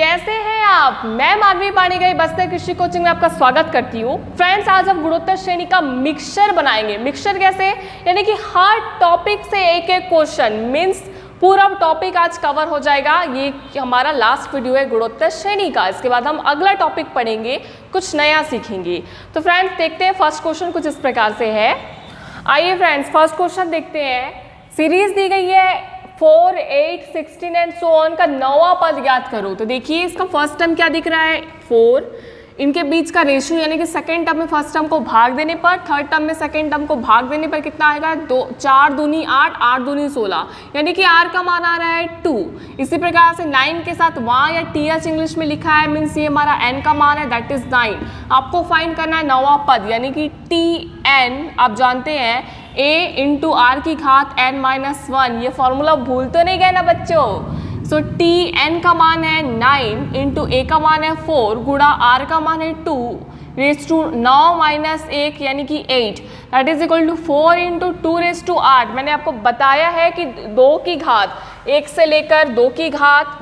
कैसे हैं आप? मैं माधवी पाणिग्राही बस्तर कृषि कोचिंग में आपका स्वागत करती हूँ। फ्रेंड्स, आज हम गुणोत्तर श्रेणी का मिक्सचर बनाएंगे। मिक्सचर कैसे? यानी कि हर टॉपिक से एक एक क्वेश्चन, मीन्स पूरा टॉपिक आज कवर हो जाएगा। ये हमारा लास्ट वीडियो है गुणोत्तर श्रेणी का। इसके बाद हम अगला टॉपिक पढ़ेंगे, कुछ नया सीखेंगे। तो फ्रेंड्स देखते हैं, फर्स्ट क्वेश्चन कुछ इस प्रकार से है। आइए फ्रेंड्स, फर्स्ट क्वेश्चन देखते हैं। सीरीज दी गई है 4, 8, 16 एंड सो ऑन का 9वां पद ज्ञात करो। तो देखिए इसका फर्स्ट टर्म क्या दिख रहा है, 4। इनके बीच का रेशियो यानी कि सेकेंड टर्म में फर्स्ट टर्म को भाग देने पर, थर्ड टर्म में सेकेंड टर्म को भाग देने पर कितना आएगा, 4 दूनी 8, 8 दूनी 16, यानी कि r का मान आ रहा है 2। इसी प्रकार से 9 के साथ वहाँ या th इंग्लिश में लिखा है, मीन्स ये हमारा n का मान है, दैट इज 9। आपको फाइंड करना है 9वां पद यानी कि tn। आप जानते हैं a इंटू आर की घात n-1। ये फॉर्मूला भूल तो नहीं गए ना बच्चों। सो tn का मान है 9 इंटू a का मान है 4 गुणा r का मान है 2 रेज टू 9 माइनस 1 यानी कि 8, that is equal to 4 into 2 raise to 8। मैंने आपको बताया है कि 2 की घात 1 से लेकर 2 की घात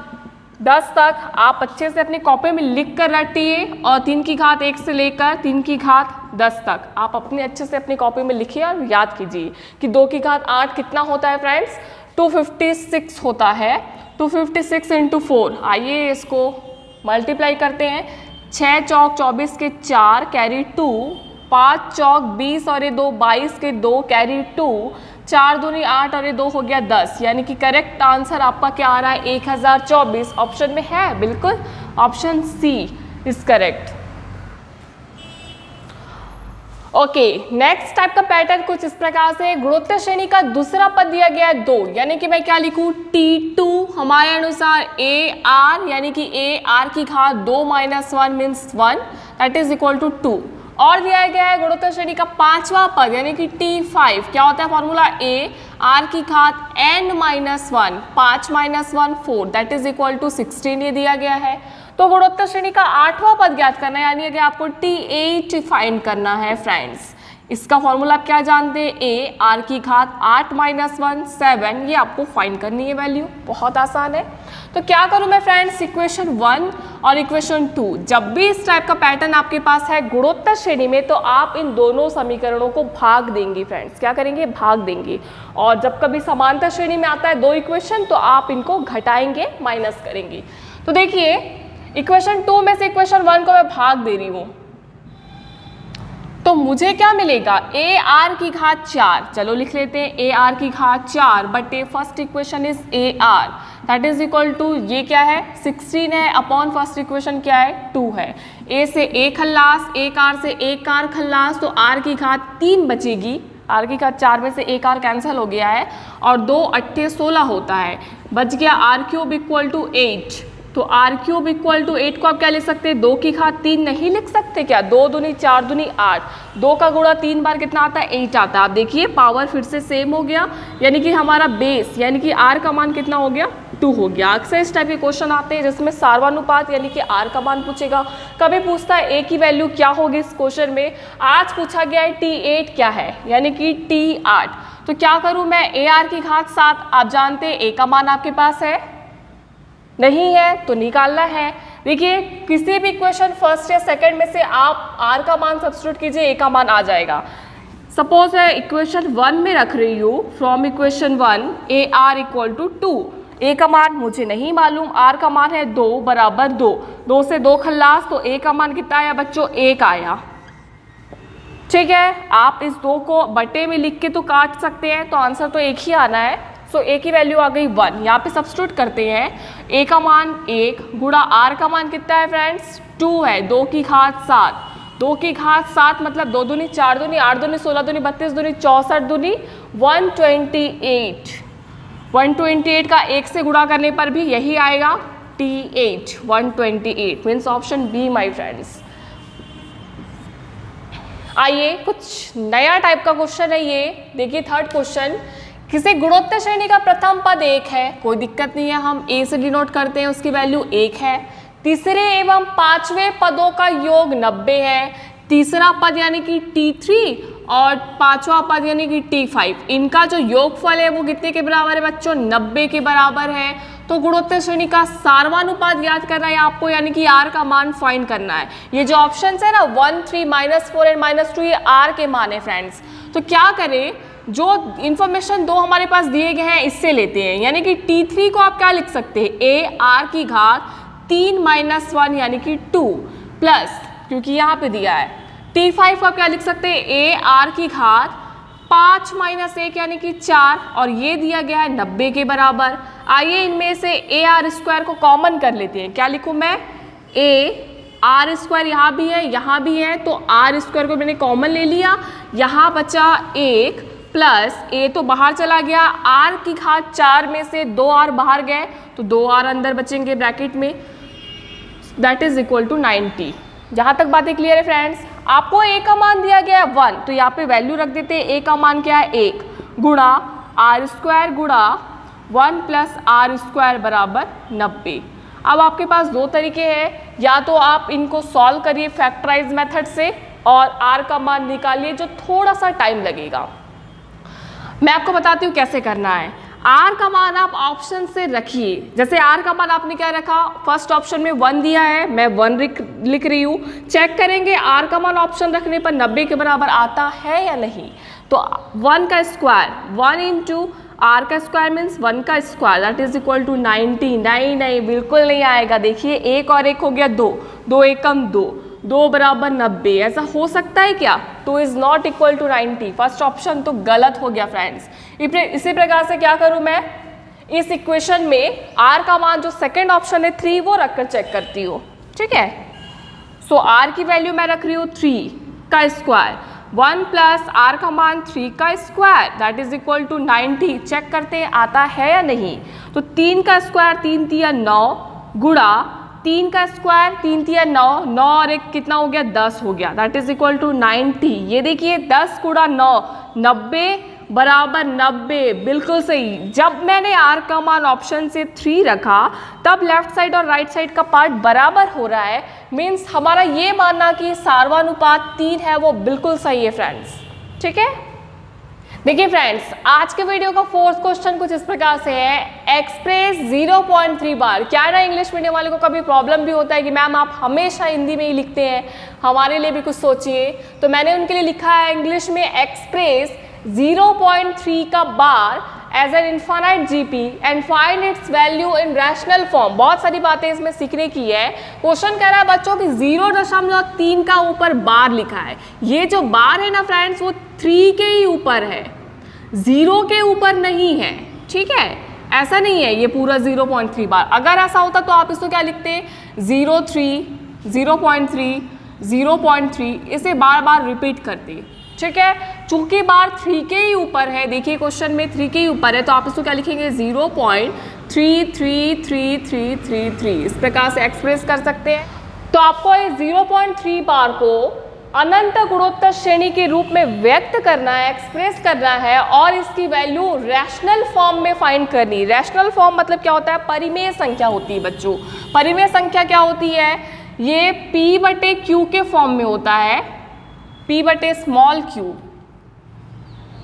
10 तक आप अच्छे से अपनी कॉपी में लिख कर रटिए, और 3 की घात 1 से लेकर 3 की घात 10 तक आप अपने अच्छे से अपनी कॉपी में लिखिए और याद कीजिए कि 2 की घात 8 कितना होता है फ्रेंड्स, 256 होता है। 256 इंटू 4, आइए इसको मल्टीप्लाई करते हैं। 6 चौक 24 के 4 कैरी 2, 5 चौक 20 और ये 2 22 के 2 कैरी 2, 4 दूनी 8 और ये 2 हो गया 10, यानी कि करेक्ट आंसर आपका क्या आ रहा है, 1024 ऑप्शन में है। बिल्कुल option C is correct. Okay, next type का पैटर्न कुछ इस प्रकार से, गुणोत्तर श्रेणी का दूसरा पद दिया गया है 2, यानी कि मैं क्या लिखूं, T2 हमारे अनुसार AR यानी कि AR की घात 2 minus 1 means 1, that is equal to 2। और दिया गया है गुणोत्तर श्रेणी का 5वां पद यानी कि T5, क्या होता है फॉर्मूला, AR की घात n-1, 5 minus 1 4, that is equal to 16 ये दिया गया है। तो गुणोत्तर श्रेणी का 8वां पद ज्ञात करना है, यानी कि आपको T8 फाइंड करना है फ्रेंड्स। इसका फॉर्मूला आप क्या जानते हैं, AR की घात 8 माइनस 1 7, ये आपको फाइंड करनी है वैल्यू, बहुत आसान है। तो क्या करूं मैं फ्रेंड्स, इक्वेशन 1 और इक्वेशन 2, जब भी इस टाइप का पैटर्न आपके पास है गुणोत्तर श्रेणी में, तो आप इन दोनों समीकरणों को भाग देंगे फ्रेंड्स। क्या करेंगे, भाग देंगे। और जब कभी समांतर श्रेणी में आता है 2 इक्वेशन, तो आप इनको घटाएंगे, माइनस करेंगे। तो देखिए इक्वेशन 2 में से इक्वेशन 1 को मैं भाग दे रही हूं, तो मुझे क्या मिलेगा, AR की घात 4, चलो लिख लेते हैं AR की घात 4 but first equation is AR, that is equal to, ये क्या है 16 है, अपॉन फर्स्ट इक्वेशन क्या है 2 है। A से A खल्लास, एक R से एक R खल्लास, तो R की घात 3 बचेगी। R की घात 4 में से एक R कैंसिल हो गया है, और 2 8 16 होता है, बच गया R क्यूब इक्वल टू 8। तो R क्यूब इक्वल टू 8 को आप क्या लिख सकते हैं, 2 की घात 3 नहीं लिख सकते क्या, 2 दूनी 4 दूनी 8, 2 का गुणा 3 बार कितना आता है, 8 आता है। आप देखिए पावर फिर से सेम हो गया, यानी कि हमारा बेस यानी कि R का मान कितना हो गया, 2 हो गया। अक्सर इस टाइप के क्वेश्चन आते हैं जिसमें सार्वनुपात यानी कि R का मान पूछेगा, कभी पूछता है A की वैल्यू क्या होगी इस क्वेश्चन में। आज पूछा गया है T8 क्या है, यानी कि T8। तो क्या करूँ मैं, AR की घात 7, आप जानते हैं A का मान आपके पास है, नहीं है तो निकालना है। देखिए किसी भी इक्वेशन फर्स्ट या सेकंड में से आप R का मान सब्स्टिट्यूट कीजिए, A का मान आ जाएगा। सपोज मैं इक्वेशन 1 में रख रही हूँ, from equation 1 AR equal to 2, A का मान मुझे नहीं मालूम, R का मान है 2 बराबर 2, 2 से 2 खल्लास, तो A का मान कितना आया बच्चों, 1 आया। ठीक है, आप इस 2 को बटे में लिख के तो काट सकते हैं, तो आंसर तो 1 ही आना है। सो A की वैल्यू आ गई 1, यहाँ पे सब्स्टिट्यूट करते हैं। A का मान 1 गुणा R का मान कितना है फ्रेंड्स, 2 है, 2 की घात 7, 2 की घात 7 मतलब 2 दूनी 4 दूनी 8 दूनी 16 दूनी 32 दूनी 64 दूनी 128। 128 का 1 से गुणा करने पर भी यही आएगा, T8 128, means option be my friends. आइए कुछ नया टाइप का क्वेश्चन है ये, देखिए थर्ड क्वेश्चन। किसी गुणोत्तर श्रेणी का प्रथम पद 1 है, कोई दिक्कत नहीं है, हम A से डिनोट करते हैं, उसकी वैल्यू 1 है। तीसरे एवं 5वें पदों का योग 90 है। तीसरा पद यानी कि T3 और 5वां पद यानी कि T5, इनका जो योगफल है वो कितने के बराबर है बच्चों, 90 के बराबर है। तो गुणोत्तर श्रेणी का सार्वनुपात याद करना है आपको, यानी कि R का मान फाइंड करना है। ये जो ऑप्शन है ना 1, 3, -4 एंड -2 ये R के मान है फ्रेंड्स। तो क्या करें, जो इन्फॉर्मेशन दो हमारे पास दिए गए हैं इससे लेते हैं, यानी कि T3 को आप क्या लिख सकते हैं, A R की घात 3 - 1 यानी कि 2 प्लस, क्योंकि यहाँ पे दिया है T5 को आप क्या लिख सकते हैं, A R की घात 5 - 1 यानी कि 4, और ये दिया गया है 90 के बराबर। आइए इनमें से AR² को कॉमन कर लेते हैं। क्या लिखूँ मैं, AR² यहाँ भी है यहाँ भी है, तो R² को मैंने कॉमन ले लिया, यहाँ बचा 1 प्लस A तो बाहर चला गया, R की घात 4 में से 2R बाहर गए तो 2R अंदर बचेंगे ब्रैकेट में, दैट इज इक्वल टू 90। जहाँ तक बातें क्लियर है फ्रेंड्स। आपको A का मान दिया गया है 1, तो यहाँ पे वैल्यू रख देते हैं, A का मान क्या है 1 गुणा R² गुणा 1 प्लस R² बराबर 90। अब आपके पास दो तरीके हैं, या तो आप इनको सॉल्व करिए फैक्टराइज मेथड से और R का मान निकालिए, जो थोड़ा सा टाइम लगेगा। मैं आपको बताती हूँ कैसे करना है। R का मान आप ऑप्शन से रखिए, जैसे R का मान आपने क्या रखा, फर्स्ट ऑप्शन में 1 दिया है, मैं 1 लिख रही हूँ। चेक करेंगे R का मान ऑप्शन रखने पर 90 के बराबर आता है या नहीं। तो 1 का स्क्वायर 1 इंटू R का स्क्वायर मीन्स 1 का square that is equal to 90। नहीं बिल्कुल नहीं आएगा। देखिए 1 और 1 हो गया 2, 2 एकम 2 बराबर 90, ऐसा हो सकता है क्या, 2 is not equal to 90। First option तो गलत हो गया फ्रेंड्स। इसी प्रकार से क्या करूं मैं, इस इक्वेशन में R का मान जो सेकंड ऑप्शन है 3 वो रखकर चेक करती हूँ, ठीक है। सो R की वैल्यू मैं रख रही हूँ 3 का स्क्वायर 1 प्लस R का मान 3 का square that is equal to 90। Check करते हैं आता है या नहीं। तो 3 का स्क्वायर 3 तिया 9 गुणा 3 का स्क्वायर 3 तिया 9, 9 और 1 कितना हो गया 10 हो गया दैट इज इक्वल टू 90। ये देखिए 10 गुणा 9 90 बराबर 90, बिल्कुल सही। जब मैंने R का मान ऑप्शन से 3 रखा तब लेफ्ट साइड और राइट साइड का पार्ट बराबर हो रहा है, मीन्स हमारा ये मानना कि सार्वनुपात 3 है वो बिल्कुल सही है फ्रेंड्स, ठीक है। देखिए फ्रेंड्स, आज के वीडियो का फोर्थ क्वेश्चन कुछ इस प्रकार से है, एक्सप्रेस 0.3 बार। क्या है ना, इंग्लिश मीडियम वाले को कभी प्रॉब्लम भी होता है कि मैम आप हमेशा हिंदी में ही लिखते हैं, हमारे लिए भी कुछ सोचिए। तो मैंने उनके लिए लिखा है इंग्लिश में एक्सप्रेस 0.3 का bar as an infinite GP and find its value in rational form. बहुत सारी बातें इसमें सीखने की है। क्वेश्चन कह रहा है बच्चों कि 0.3 का ऊपर बार लिखा है। ये जो बार है ना फ्रेंड्स वो 3 के ही ऊपर है, 0 के ऊपर नहीं है, ठीक है। ऐसा नहीं है ये पूरा 0.3 बार। अगर ऐसा होता तो आप इसको क्या लिखते, 0.3 0.3 0.3, इसे बार बार रिपीट करते, ठीक है। चूंकि बार 3 के ही ऊपर है, देखिए क्वेश्चन में 3 के ही ऊपर है, तो आप इसको क्या लिखेंगे 0.33333, इस प्रकार से एक्सप्रेस कर सकते हैं। तो आपको इस 0.3 बार को अनंत गुणोत्तर श्रेणी के रूप में व्यक्त करना है, एक्सप्रेस करना है, और इसकी वैल्यू रैशनल फॉर्म में फाइंड करनी। रैशनल फॉर्म मतलब क्या होता है, परिमेय संख्या होती है बच्चों। परिमेय संख्या क्या होती है, ये P/Q के फॉर्म में होता है, P/q।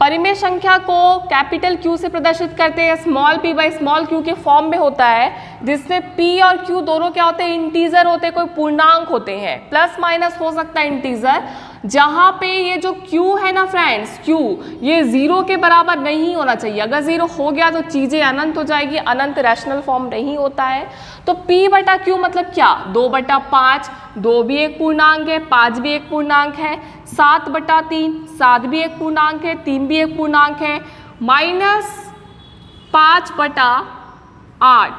परिमेय संख्या को कैपिटल Q से प्रदर्शित करते हैं, स्मॉल p/q के फॉर्म में होता है, जिसमें P और Q दोनों क्या होते हैं, इंटीजर होते हैं, कोई पूर्णांक होते हैं, प्लस माइनस हो सकता है इंटीजर। जहाँ पे ये जो Q है ना फ्रेंड्स, Q ये 0 के बराबर नहीं होना चाहिए। अगर 0 हो गया तो चीज़ें अनंत हो जाएगी, अनंत रैशनल फॉर्म नहीं होता है। तो P/Q मतलब क्या, 2/5, 2 भी एक पूर्णांक है, 5 भी एक पूर्णांक है, 7/3, 7 भी एक पूर्णांक है, 3 भी एक पूर्णांक है, -5/8,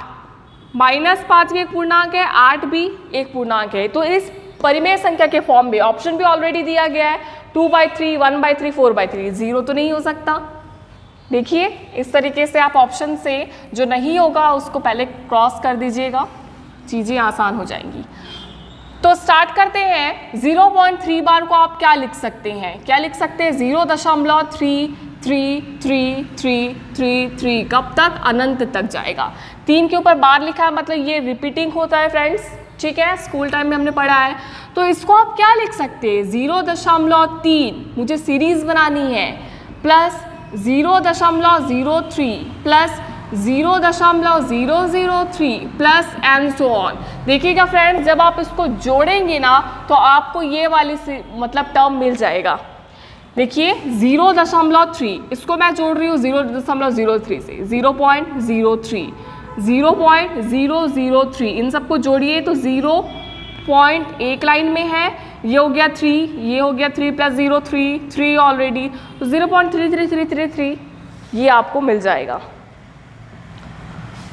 -5 भी एक पूर्णांक है, 8 भी एक पूर्णांक है। तो इस परिमेय संख्या के फॉर्म में ऑप्शन भी ऑलरेडी दिया गया है, 2/3, 1/3, 4/3, 0 तो नहीं हो सकता। देखिए इस तरीके से आप ऑप्शन से जो नहीं होगा उसको पहले क्रॉस कर दीजिएगा, चीज़ें आसान हो जाएंगी। तो स्टार्ट करते हैं। 0.3 बार को आप क्या लिख सकते हैं, क्या लिख सकते हैं, 0.3333333, कब तक, अनंत तक जाएगा। 3 के ऊपर बार लिखा है मतलब ये रिपीटिंग होता है फ्रेंड्स, ठीक है, स्कूल टाइम में हमने पढ़ा है। तो इसको आप क्या लिख सकते हैं, 0.3 मुझे सीरीज बनानी है, plus 0.03 plus 0.003 plus and so on. देखिएगा फ्रेंड्स, जब आप इसको जोड़ेंगे ना तो आपको ये वाली मतलब टर्म मिल जाएगा। देखिए 0.3, इसको मैं जोड़ रही हूँ 0.03 से, 0.03, 0.003, इन सबको जोड़िए तो 0 एक लाइन में है, ये हो गया 3, ये हो गया 3 प्लस 0 3 ऑलरेडी, तो 0.33333 ये आपको मिल जाएगा।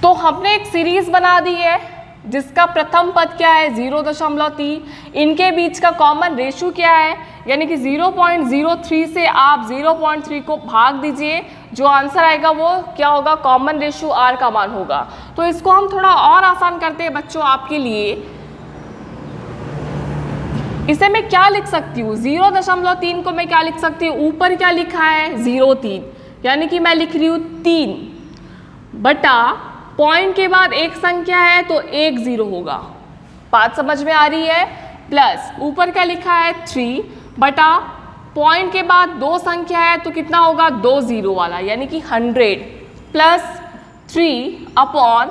तो हमने एक सीरीज बना दी है जिसका प्रथम पद क्या है 0.3, इनके बीच का कॉमन रेशियो क्या है, यानी कि 0.03 से आप 0.3 को भाग दीजिए, जो आंसर आएगा वो क्या होगा, कॉमन रेशियो r का मान होगा। तो इसको हम थोड़ा और आसान करते हैं बच्चों आपके लिए। इसे मैं क्या लिख सकती हूँ, 0.3 को मैं क्या लिख सकती हूँ, ऊपर क्या लिखा है 0.3, यानी कि मैं लिख रही हूँ 3 बटा पॉइंट के बाद एक संख्या है तो 1 0 होगा, बात समझ में आ रही है, प्लस ऊपर क्या लिखा है 3 बटा पॉइंट के बाद 2 संख्या है तो कितना होगा 2 0 वाला, यानी कि 100 प्लस 3/1,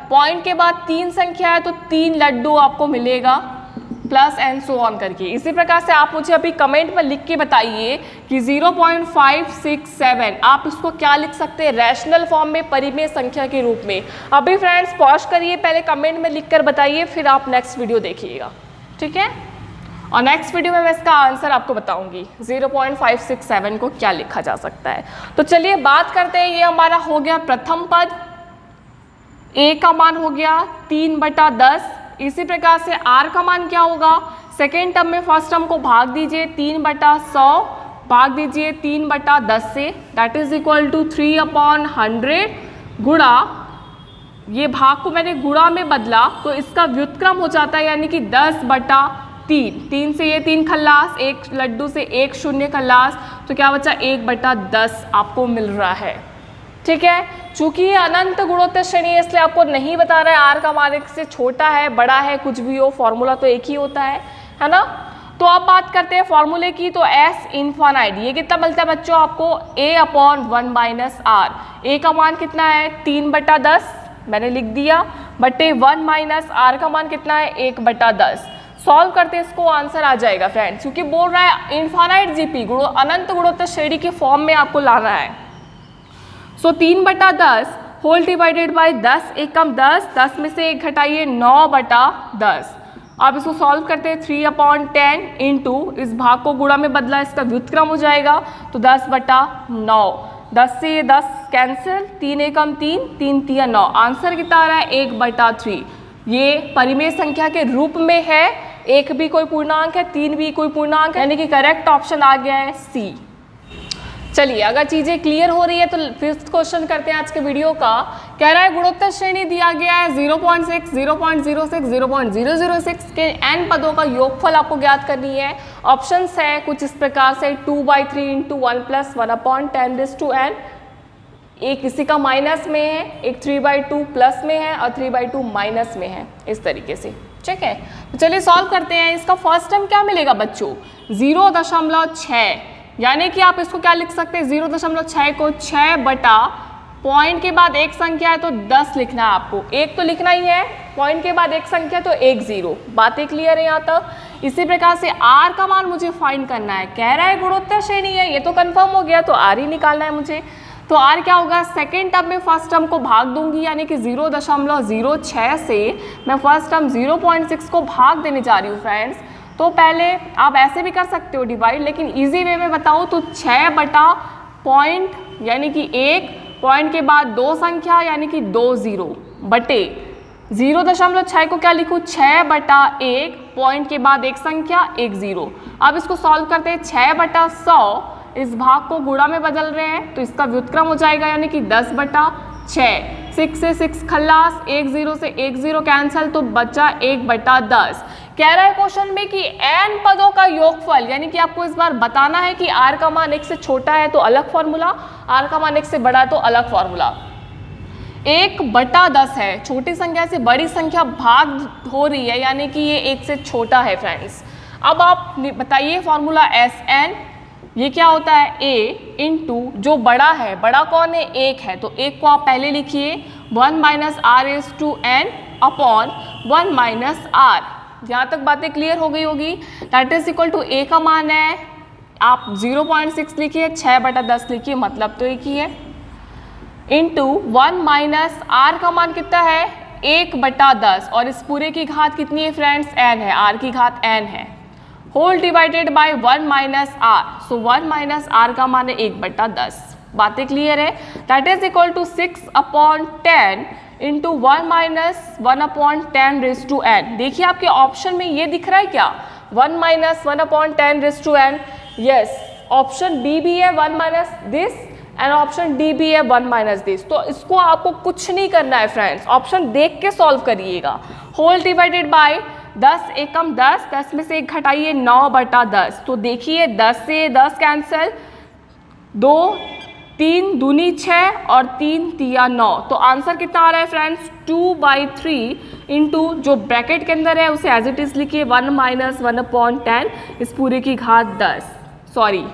पॉइंट के बाद 3 संख्या है तो 3 लड्डू आपको मिलेगा, प्लस एंड सो ऑन करके। इसी प्रकार से आप मुझे अभी कमेंट में लिख के बताइए कि 0.567 आप इसको क्या लिख सकते हैं, रैशनल फॉर्म में, परिमेय संख्या के रूप में। अभी फ्रेंड्स पॉज करिए, पहले कमेंट में लिख कर बताइए, फिर आप नेक्स्ट वीडियो देखिएगा, ठीक है। और नेक्स्ट वीडियो में मैं इसका आंसर आपको बताऊंगी 0.567 को क्या लिखा जा सकता है। तो चलिए बात करते हैं, ये हमारा हो गया प्रथम पद, a का मान हो गया 3/10। इसी प्रकार से r का मान क्या होगा, सेकेंड टर्म में फर्स्ट टर्म को भाग दीजिए 3/100, भाग दीजिए 3/10 से, दैट इज इक्वल टू 3/100 गुणा, ये भाग को मैंने गुणा में बदला तो इसका व्युत्क्रम हो जाता है, यानी कि 10/3, 3 से ये 3 खल्लास, एक लड्डू से 1 शून्य खल्लास, तो क्या बचा 1/10 आपको मिल रहा है, ठीक है। चूंकि ये अनंत गुणोत्तर श्रेणी है इसलिए आपको नहीं बता रहा है आर का मान 1 से छोटा है, बड़ा है, कुछ भी हो, फॉर्मूला तो एक ही होता है ना। तो अब बात करते हैं फॉर्मूले की, तो s इन्फानाइट ये कितना मिलता है बच्चों आपको, a/1 - r, a का मान कितना है 3/10 मैंने लिख दिया, बटे 1 - r का मान कितना है 1/10। सॉल्व करते इसको आंसर आ जाएगा फ्रेंड्स, क्योंकि बोल रहा है इन्फानाइट जीपी अनंत गुणोत्तर श्रेणी के फॉर्म में आपको लाना है। सो 3/10 होल डिवाइडेड बाई 10 एकम 10, 10 में से 1 घटाइए 9/10। अब इसको सॉल्व करते हैं 3/10 इंटू, इस भाग को गुणा में बदला, इसका व्युत्क्रम हो जाएगा तो 10/9, 10 से ये 10 कैंसिल, 3 एकम 3, 3 3 9, आंसर कितना आ रहा है 1/3। ये परिमेय संख्या के रूप में है, 1 भी कोई पूर्णांक है, 3 भी कोई पूर्णांक है, यानी कि करेक्ट ऑप्शन आ गया है सी। चलिए अगर चीज़ें क्लियर हो रही है तो फिफ्थ क्वेश्चन करते हैं आज के वीडियो का। कह रहा है गुणोत्तर श्रेणी दिया गया है 0.6, 0.06, 0.006 के n पदों का योगफल आपको ज्ञात करनी है। ऑप्शंस है कुछ इस प्रकार से 2/3 × 1 + 1/10⁻n, एक इसी का माइनस में है, एक 3/2 प्लस में है और 3/2 माइनस में है, इस तरीके से, ठीक है। तो चलिए सॉल्व करते हैं। इसका फर्स्ट टर्म क्या मिलेगा बच्चों 0.6, यानी कि आप इसको क्या लिख सकते हैं 0.6 को 6 बटा पॉइंट के बाद एक संख्या है तो 10 लिखना है आपको, एक तो लिखना ही है, पॉइंट के बाद एक संख्या तो 1 0, बातें क्लियर है यहाँ तक। इसी प्रकार से r का मान मुझे फाइंड करना है, कह रहा है गुणोत्तर श्रेणी है, ये तो कंफर्म हो गया, तो r ही निकालना है मुझे। तो r क्या होगा, सेकेंड टर्म में फर्स्ट टर्म को भाग दूंगी, यानी कि 0.06 से मैं फर्स्ट टर्म 0.6 को भाग देने जा रही हूँ फ्रेंड्स। तो पहले आप ऐसे भी कर सकते हो डिवाइड, लेकिन इजी वे में बताऊँ तो 6 बटा पॉइंट यानी कि 1, पॉइंट के बाद 2 संख्या यानी कि 2 0 बटे 0.6 को क्या लिखूँ 6 बटा 1, पॉइंट के बाद एक संख्या 1 0। अब इसको सॉल्व करते हैं 6/100, इस भाग को गुणा में बदल रहे हैं तो इसका व्युत्क्रम हो जाएगा, यानी कि 10/6, 6 से 6 खल्लास, 1 0 से 1 0 कैंसिल, तो बचा 1/10। कह रहा है क्वेश्चन में कि n पदों का योगफल, यानी कि आपको इस बार बताना है कि r का मान 1 से छोटा है तो अलग फॉर्मूला, r का मान 1 से बड़ा है तो अलग फॉर्मूला। 1/10 है, छोटी संख्या से बड़ी संख्या भाग हो रही है, यानी कि ये 1 से छोटा है फ्रेंड्स। अब आप बताइए फॉर्मूला Sn ये क्या होता है a इंटू जो बड़ा है, बड़ा कौन है, 1 है, तो 1 को आप पहले लिखिए 1 minus R is to N upon 1 minus R. यहाँ तक बातें क्लियर हो गई होगी। That is equal to a का मान है, आप 0.6 लिखिए, 6/10 लिखिए, मतलब तो एक ही है, इंटू 1 माइनस आर का मान कितना है, 1/10, और इस पूरे की घात कितनी है फ्रेंड्स, n है, r की घात n है, whole divided by 1 minus R. So 1 minus R का मान है 1/10। बातें क्लियर है। That is equal to 6/10 into 1 minus 1/10 raise to n। देखिए आपके ऑप्शन में ये दिख रहा है क्या, 1 minus 1/10 raise to n। Yes, option B भी है 1 minus this and option D भी है 1 माइनस दिस। तो इसको आपको कुछ नहीं करना है फ्रेंड्स, ऑप्शन देख के सॉल्व करिएगा। होल डिवाइडेड बाय 10 एकम 10, 10 में से 1 घटाइए 9/10। तो देखिए 10 से 10 कैंसिल, 2 3 दूनी 6 और 3 तिया 9। तो आंसर कितना आ रहा है फ्रेंड्स, 2/3 इंटू जो ब्रैकेट के अंदर है उसे एज इट इज लिखिए 1 माइनस 1/10 इस पूरे की घात 10, सॉरी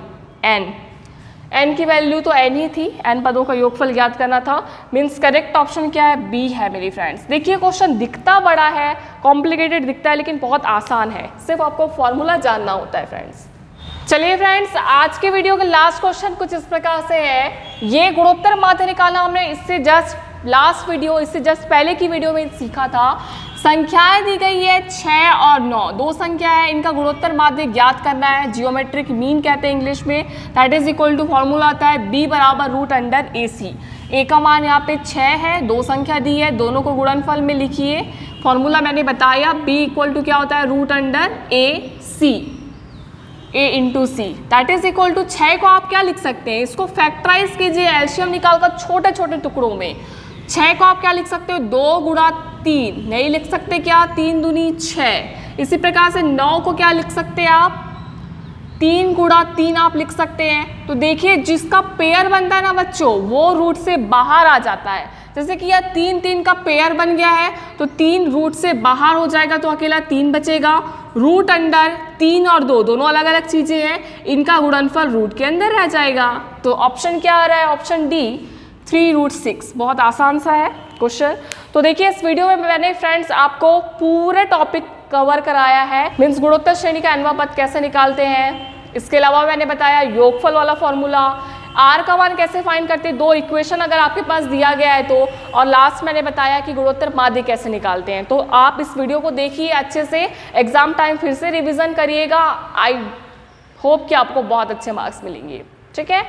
n की वैल्यू तो n ही थी, n पदों का योगफल ज्ञात करना था। मीन्स करेक्ट ऑप्शन क्या है, बी है मेरी फ्रेंड्स। देखिए क्वेश्चन दिखता बड़ा है, कॉम्प्लिकेटेड दिखता है, लेकिन बहुत आसान है, सिर्फ आपको फॉर्मूला जानना होता है फ्रेंड्स। चलिए फ्रेंड्स, आज के वीडियो का लास्ट क्वेश्चन कुछ इस प्रकार से है। ये गुणोत्तर माध्य निकालना हमने इससे जस्ट पहले की वीडियो में सीखा था। संख्याएं दी गई है 6 और 9, दो संख्या है, इनका गुणोत्तर माध्य ज्ञात करना है, जियोमेट्रिक मीन कहते हैं इंग्लिश में। That is equal to formula आता है b बराबर √AC। a का मान यहाँ पे 6 है, दो संख्या दी है, दोनों को गुणनफल में लिखिए। फॉर्मूला मैंने बताया, b इक्वल टू क्या होता है, √AC, a into C. That is equal to 6 को आप क्या लिख सकते हैं, इसको फैक्टराइज कीजिए एलसीएम निकालकर छोटे छोटे टुकड़ों में। 6 को आप क्या लिख सकते हो, 2 गुणा 3, नहीं लिख सकते क्या, 3 दूनी 6। इसी प्रकार से 9 को क्या लिख सकते हैं आप, 3 गुणा 3 आप लिख सकते हैं। तो देखिए जिसका पेयर बनता है ना बच्चों, वो रूट से बाहर आ जाता है। जैसे कि यह 3 का पेयर बन गया है, तो 3 रूट से बाहर हो जाएगा, तो अकेला 3 बचेगा। रूट अंडर 3 और 2 दोनों अलग अलग चीजें हैं, इनका गुणनफल रूट के अंदर रह जाएगा। तो ऑप्शन क्या आ रहा है, ऑप्शन डी 3√6। बहुत आसान सा है क्वेश्चन। तो देखिए इस वीडियो में मैंने फ्रेंड्स आपको पूरे टॉपिक कवर कराया है। मीन्स गुणोत्तर श्रेणी का nवां पद कैसे निकालते हैं, इसके अलावा मैंने बताया योगफल वाला फॉर्मूला, आर का मान कैसे फाइंड करते हैं, 2 इक्वेशन अगर आपके पास दिया गया है तो, और लास्ट मैंने बताया कि गुणोत्तर माध्य कैसे निकालते हैं। तो आप इस वीडियो को देखिए अच्छे से, एग्जाम टाइम फिर से रिविजन करिएगा। आई होप कि आपको बहुत अच्छे मार्क्स मिलेंगे, ठीक है।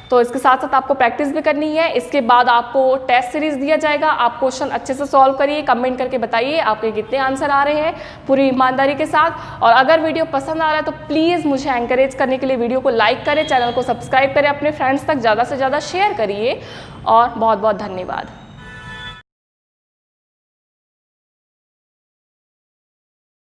तो इसके साथ साथ आपको प्रैक्टिस भी करनी है। इसके बाद आपको टेस्ट सीरीज दिया जाएगा, आप क्वेश्चन अच्छे से सॉल्व करिए, कमेंट करके बताइए आपके कितने आंसर आ रहे हैं पूरी ईमानदारी के साथ। और अगर वीडियो पसंद आ रहा है तो प्लीज़ मुझे एंकरेज करने के लिए वीडियो को लाइक करें, चैनल को सब्सक्राइब करें, अपने फ्रेंड्स तक ज़्यादा से ज़्यादा शेयर करिए। और बहुत बहुत धन्यवाद।